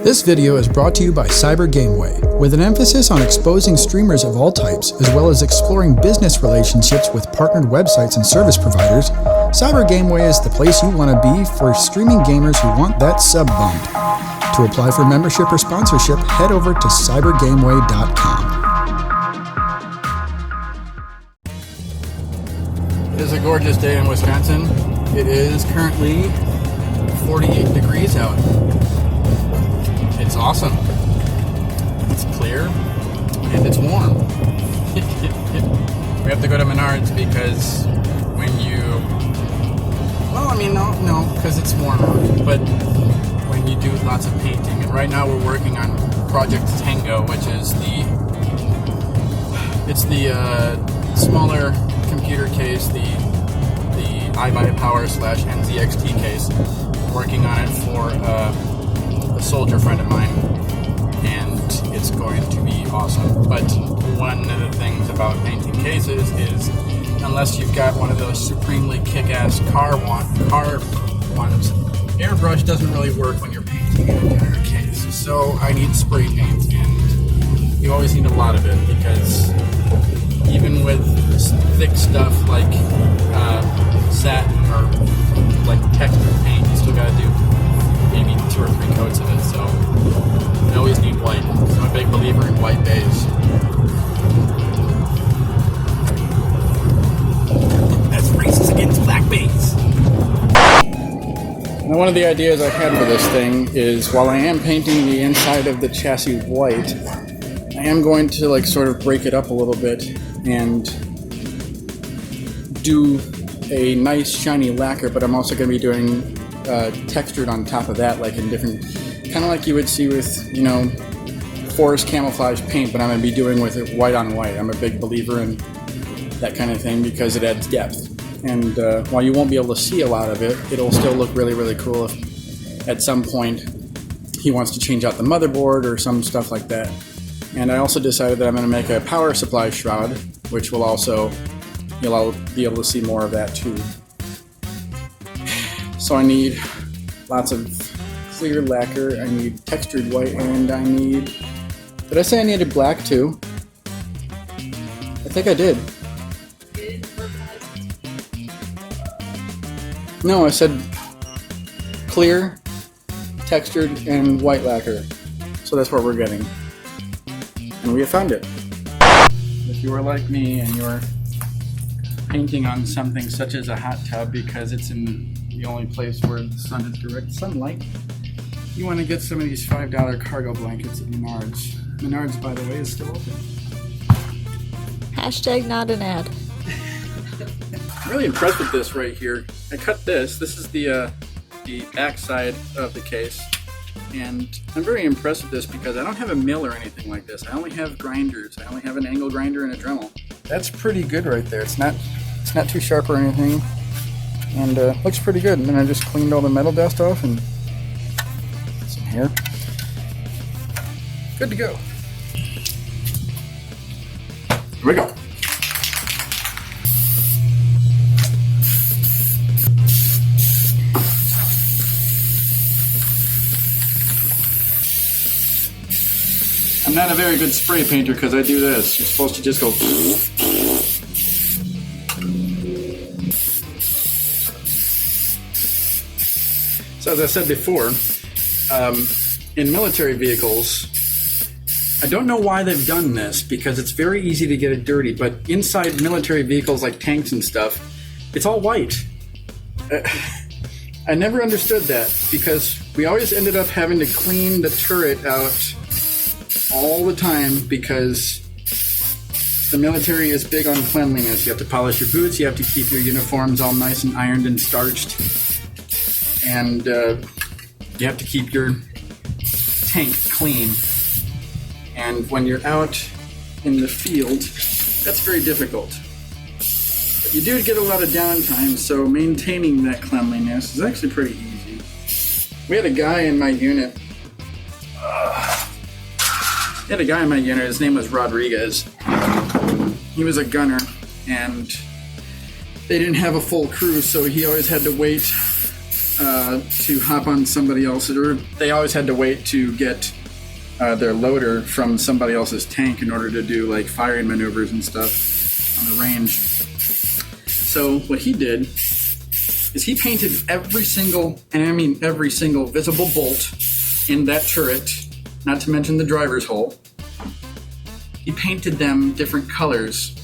This video is brought to you by CyberGameway, with an emphasis on exposing streamers of all types, as well as exploring business relationships with partnered websites and service providers. CyberGameway is the place you want to be for streaming gamers who want that sub bump. To apply for membership or sponsorship, head over to cybergameway.com. It is a gorgeous day in Wisconsin. It is currently 48 degrees out. It's awesome. It's clear and it's warm. We have to go to Menards because when you, well, I mean, no, because it's warmer, but when you do lots of painting, and right now we're working on Project Tango, which is the smaller computer case, the iBuyPower/NZXT case. Working on it for a soldier friend of mine, and it's going to be awesome. But one of the things about painting cases is, unless you've got one of those supremely kick-ass car ones, airbrush doesn't really work when you're painting an entire case. So I need spray paint, and you always need a lot of it, because even with thick stuff like satin or like texture paint, you still gotta do maybe 2 or 3 coats of it, so you always need white. I'm a big believer in white base. That's racist against black base. Now, one of the ideas I had for this thing is, while I am painting the inside of the chassis white, I am going to like sort of break it up a little bit and do a nice shiny lacquer, but I'm also going to be doing textured on top of that, like in different, kind of like you would see with, you know, forest camouflage paint, but I'm going to be doing with it white on white. I'm a big believer in that kind of thing because it adds depth. And while you won't be able to see a lot of it, it'll still look really, really cool if at some point he wants to change out the motherboard or some stuff like that. And I also decided that I'm going to make a power supply shroud, which will also, you'll be able to see more of that too. So I need lots of clear lacquer, I need textured white, and I need... Did I say I needed black too? I think I did. No, I said clear, textured, and white lacquer. So that's what we're getting. And we have found it. If you are like me and you're painting on something such as a hot tub because it's in the only place where the sun is direct sunlight, you want to get some of these $5 cargo blankets at Menards. Menards, by the way, is still open. Hashtag not an ad. I'm really impressed with this right here. I cut this. This is the back side of the case. And I'm very impressed with this because I don't have a mill or anything like this. I only have grinders. I only have an angle grinder and a Dremel. That's pretty good right there. It's not too sharp or anything. And looks pretty good. And then I just cleaned all the metal dust off and some hair. Good to go. Here we go. I'm not a very good spray painter because I do this. You're supposed to just go. So as I said before, in military vehicles, I don't know why they've done this because it's very easy to get it dirty, but inside military vehicles like tanks and stuff, it's all white. I never understood that because we always ended up having to clean the turret out all the time because the military is big on cleanliness. You have to polish your boots, you have to keep your uniforms all nice and ironed and starched, and you have to keep your tank clean. And when you're out in the field, that's very difficult. But you do get a lot of downtime, so maintaining that cleanliness is actually pretty easy. We had a guy in my unit. His name was Rodriguez. He was a gunner, and they didn't have a full crew, so he always had to wait to hop on somebody else's, or they always had to wait to get their loader from somebody else's tank in order to do like firing maneuvers and stuff on the range. So what he did is he painted every single, and I mean every single visible bolt in that turret, not to mention the driver's hole. He painted them different colors.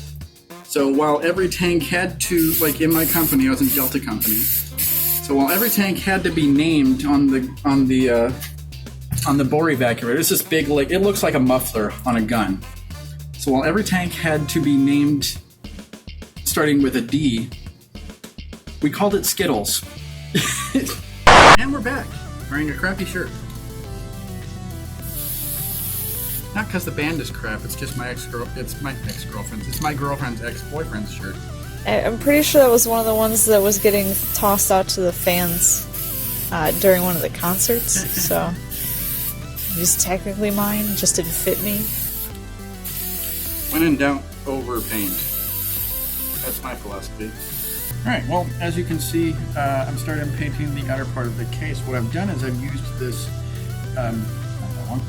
So while every tank had to, like in my company, I was in Delta Company. So while every tank had to be named on the bore evacuator, it's this big, like it looks like a muffler on a gun. So while every tank had to be named starting with a D, we called it Skittles. And we're back, wearing a crappy shirt. Not because the band is crap, it's just it's my ex-girlfriend's. It's my girlfriend's ex-boyfriend's shirt. I'm pretty sure that was one of the ones that was getting tossed out to the fans during one of the concerts, so it was technically mine, just didn't fit me. When in doubt, overpaint. That's my philosophy. Alright, well, as you can see, I'm starting painting the outer part of the case. What I've done is I've used this, not that one.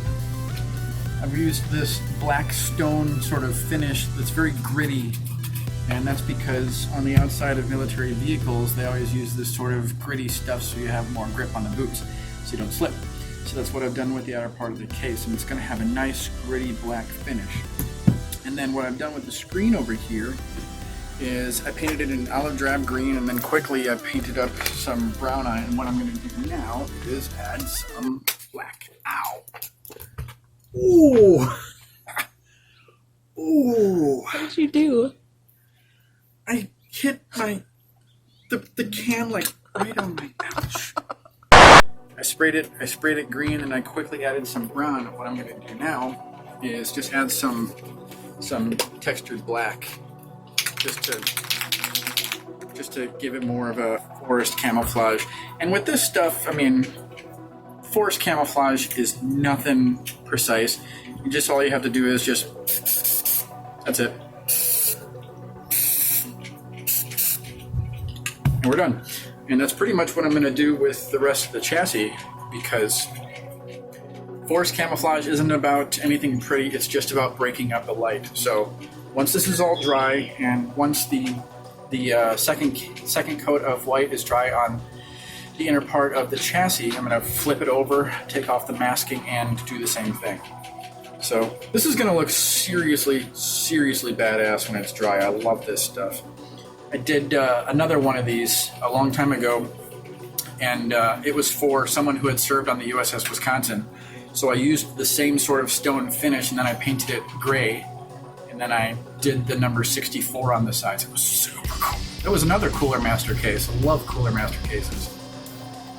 I've used this black stone sort of finish that's very gritty, and that's because on the outside of military vehicles, they always use this sort of gritty stuff so you have more grip on the boots, so you don't slip. So that's what I've done with the outer part of the case, and it's going to have a nice gritty black finish. And then what I've done with the screen over here is I painted it in olive drab green, and then quickly I painted up some brown on it, and what I'm going to do now is add some black. Ow! Ooh! Ooh! What did you do? I hit the can like right on my ouch. I sprayed it green, and I quickly added some brown. What I'm going to do now is just add some textured black, just to give it more of a forest camouflage. And with this stuff, I mean, forest camouflage is nothing precise. All you have to do is that's it. And we're done. And that's pretty much what I'm going to do with the rest of the chassis, because forest camouflage isn't about anything pretty, it's just about breaking up the light. So once this is all dry, and once the second coat of white is dry on the inner part of the chassis, I'm going to flip it over, take off the masking, and do the same thing. So this is going to look seriously badass when it's dry. I love this stuff. I did another one of these a long time ago, and it was for someone who had served on the USS Wisconsin. So I used the same sort of stone finish, and then I painted it gray, and then I did the number 64 on the sides. It was super cool. It was another Cooler Master case. I love Cooler Master cases.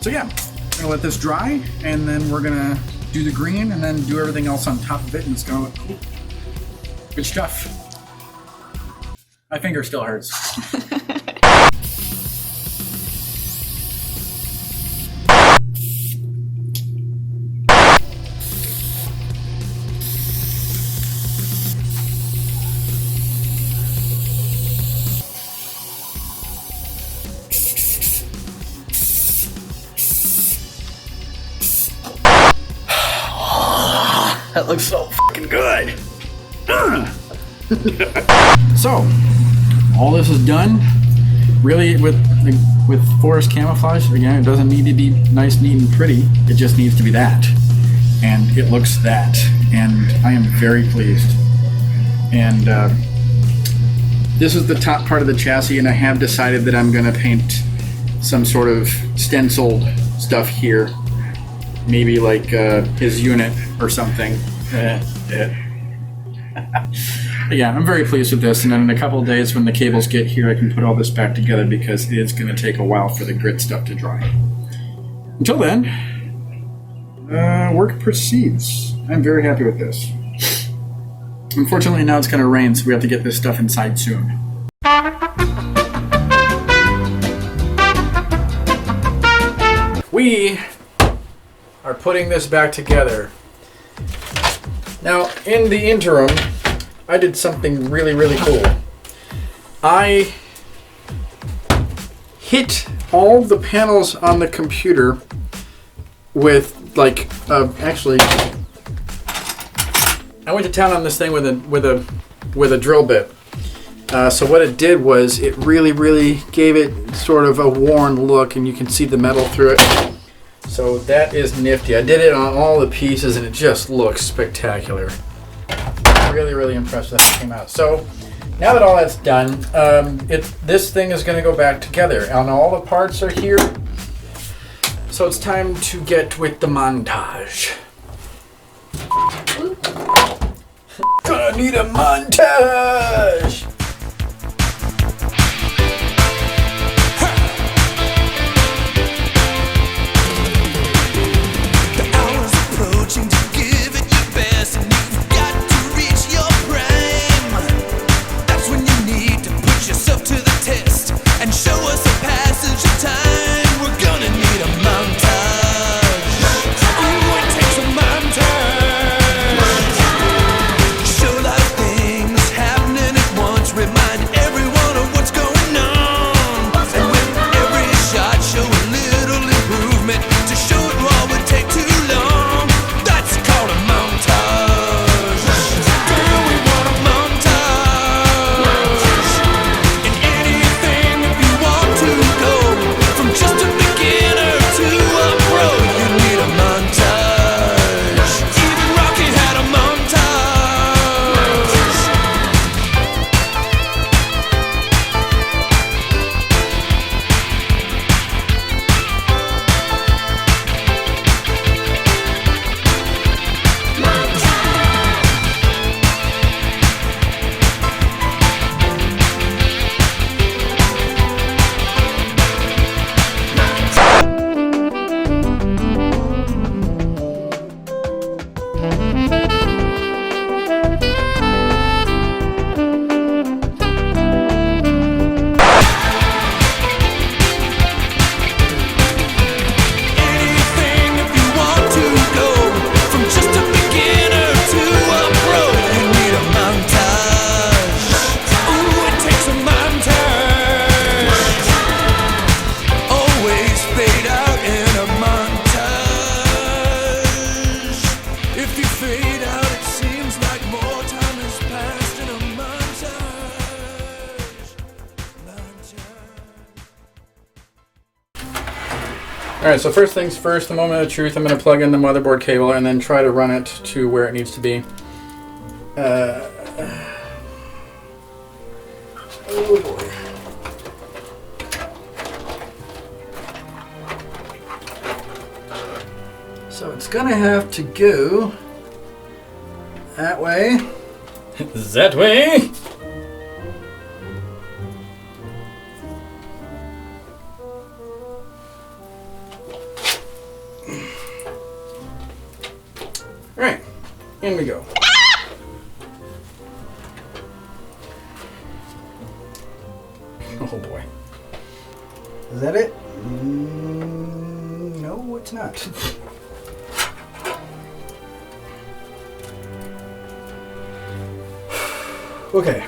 So yeah, I'm going to let this dry, and then we're going to do the green, and then do everything else on top of it, and it's going to look cool. Good stuff. My finger still hurts. That looks so fucking good. So, all this is done. Really, with forest camouflage, again, it doesn't need to be nice, neat, and pretty. It just needs to be that. And it looks that. And I am very pleased. And this is the top part of the chassis, and I have decided that I'm going to paint some sort of stenciled stuff here. Maybe like his unit or something. Yeah, I'm very pleased with this, and then in a couple of days when the cables get here, I can put all this back together, because it's going to take a while for the grit stuff to dry. Until then, work proceeds. I'm very happy with this. Unfortunately, now it's going to rain, so we have to get this stuff inside soon. We are putting this back together. Now, in the interim, I did something really cool. I hit all the panels on the computer with like actually I went to town on this thing with a drill bit. So what it did was it really gave it sort of a worn look, and you can see the metal through it. So that is nifty. I did it on all the pieces and it just looks spectacular. Really impressed with how it came out. So now that all that's done, this thing is going to go back together, and all the parts are here. So it's time to get with the montage. Gonna need a montage! Alright, so first things first, the moment of truth, I'm going to plug in the motherboard cable and then try to run it to where it needs to be. Oh boy. So it's going to have to go that way. That way! Alright, in we go. Oh boy. Is that it? No, it's not. Okay. I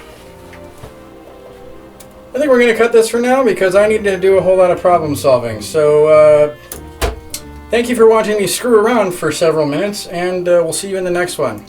think we're going to cut this for now because I need to do a whole lot of problem solving. So, thank you for watching me screw around for several minutes, and we'll see you in the next one.